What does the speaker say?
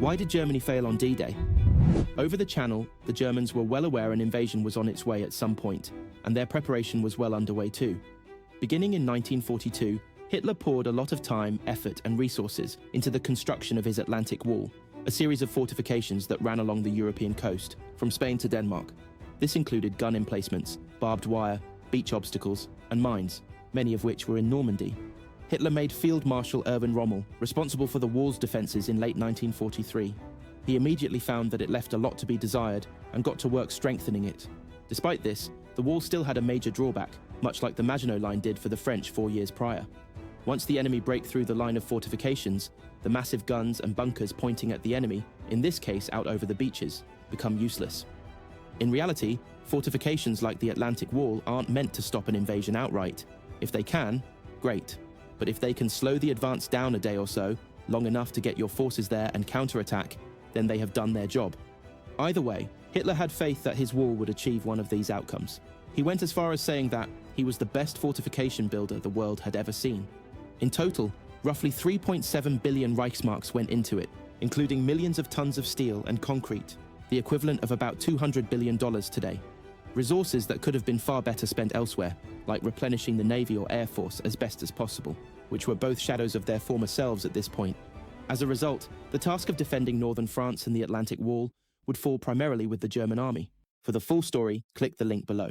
Why did Germany fail on D-Day? Over the Channel, the Germans were well aware an invasion was on its way at some point, and their preparation was well underway too. Beginning in 1942, Hitler poured a lot of time, effort, and resources into the construction of his Atlantic Wall, a series of fortifications that ran along the European coast, from Spain to Denmark. This included gun emplacements, barbed wire, beach obstacles, and mines, many of which were in Normandy. Hitler made Field Marshal Erwin Rommel responsible for the wall's defenses in late 1943. He immediately found that it left a lot to be desired and got to work strengthening it. Despite this, the wall still had a major drawback, much like the Maginot Line did for the French 4 years prior. Once the enemy break through the line of fortifications, the massive guns and bunkers pointing at the enemy, in this case out over the beaches, become useless. In reality, fortifications like the Atlantic Wall aren't meant to stop an invasion outright. If they can, great. But if they can slow the advance down a day or so, long enough to get your forces there and counterattack, then they have done their job. Either way, Hitler had faith that his wall would achieve one of these outcomes. He went as far as saying that he was the best fortification builder the world had ever seen. In total, roughly 3.7 billion Reichsmarks went into it, including millions of tons of steel and concrete, the equivalent of about $200 billion today. Resources that could have been far better spent elsewhere, like replenishing the Navy or Air Force as best as possible, which were both shadows of their former selves at this point. As a result, the task of defending northern France and the Atlantic Wall would fall primarily with the German army. For the full story, click the link below.